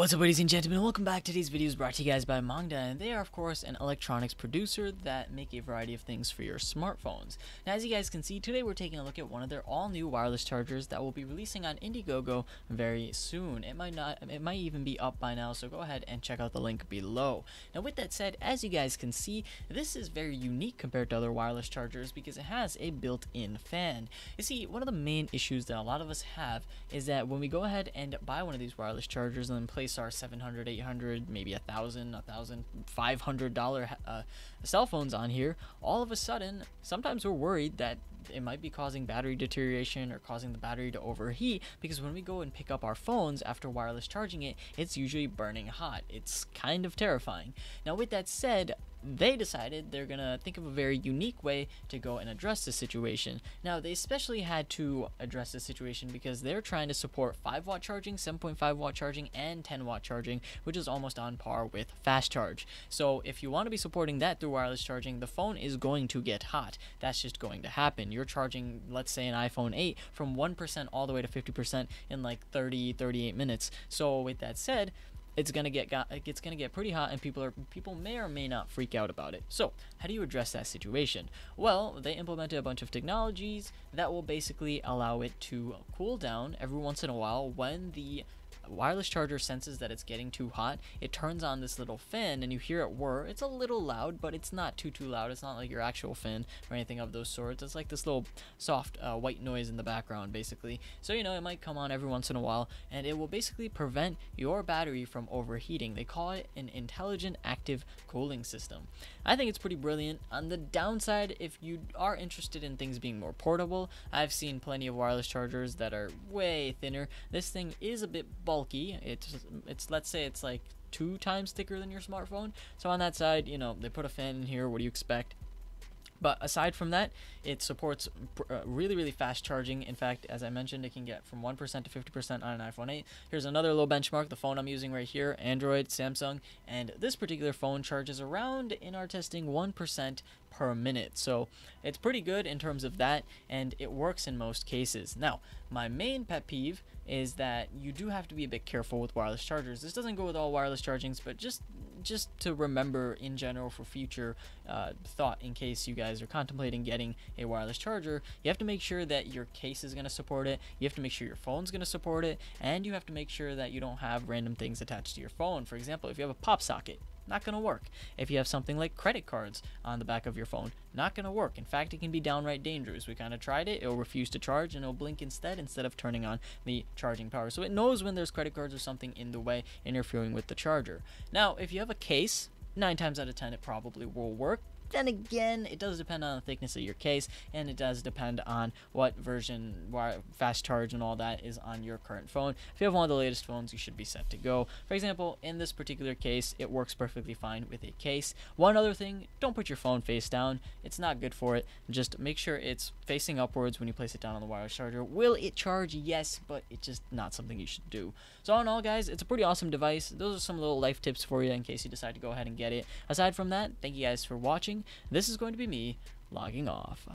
What's up, ladies and gentlemen? Welcome back. Today's video is brought to you guys by Mangda, and they are, of course, an electronics producer that make a variety of things for your smartphones. Now, as you guys can see, today we're taking a look at one of their all-new wireless chargers that will be releasing on Indiegogo very soon. It might even be up by now, so go ahead and check out the link below. Now, with that said, as you guys can see, this is very unique compared to other wireless chargers because it has a built-in fan. You see, one of the main issues that a lot of us have is that when we go ahead and buy one of these wireless chargers and then place our $700, $800, maybe $1,500 cell phones on here, all of a sudden, sometimes we're worried that it might be causing battery deterioration or causing the battery to overheat, because when we go and pick up our phones after wireless charging it, it's usually burning hot. It's kind of terrifying. Now, with that said, they decided they're gonna think of a very unique way to go and address this situation. Now, they especially had to address this situation because they're trying to support 5-watt charging, 7.5-watt charging, and 10-watt charging, which is almost on par with fast charge. So if you want to be supporting that through wireless charging, the phone is going to get hot. That's just going to happen. You're charging, let's say, an iPhone 8 from 1% all the way to 50% in like 38 minutes. So with that said, it's gonna get pretty hot, and people may or may not freak out about it. So how do you address that situation? Well, they implemented a bunch of technologies that will basically allow it to cool down every once in a while. When the wireless charger senses that it's getting too hot, it turns on this little fan, and you hear it whir. It's a little loud, but it's not too loud. It's not like your actual fan or anything of those sorts. It's like this little soft white noise in the background, basically. So, you know, it might come on every once in a while, and it will basically prevent your battery from overheating. They call it an intelligent active cooling system. I think it's pretty brilliant. On the downside, if you are interested in things being more portable, I've seen plenty of wireless chargers that are way thinner. This thing is a bit bulky. It's let's say it's like 2 times thicker than your smartphone. So on that side, you know, they put a fan in here. What do you expect? But aside from that, it supports really fast charging. In fact, as I mentioned, it can get from 1% to 50% on an iPhone 8. Here's another little benchmark. The phone I'm using right here, Android, Samsung, and this particular phone charges around, in our testing, 1% per minute. So it's pretty good in terms of that, and it works in most cases. Now, my main pet peeve is that you do have to be a bit careful with wireless chargers. This doesn't go with all wireless chargings, but just to remember in general for future thought, in case you guys are contemplating getting a wireless charger, you have to make sure that your case is going to support it, you have to make sure your phone's going to support it, and you have to make sure that you don't have random things attached to your phone. For example, if you have a pop socket, not going to work. If you have something like credit cards on the back of your phone, not going to work. In fact, it can be downright dangerous. We kind of tried it. It'll refuse to charge, and it'll blink instead of turning on the charging power. So it knows when there's credit cards or something in the way interfering with the charger. Now, if you have a case, 9 times out of 10 it probably will work. Then again, it does depend on the thickness of your case, and it does depend on what version, fast charge and all that is on your current phone. If you have one of the latest phones, you should be set to go. For example, in this particular case, it works perfectly fine with a case. One other thing, don't put your phone face down. It's not good for it. Just make sure it's facing upwards when you place it down on the wireless charger. Will it charge? Yes, but it's just not something you should do. So all in all, guys, it's a pretty awesome device. Those are some little life tips for you in case you decide to go ahead and get it. Aside from that, thank you guys for watching. This is going to be me logging off.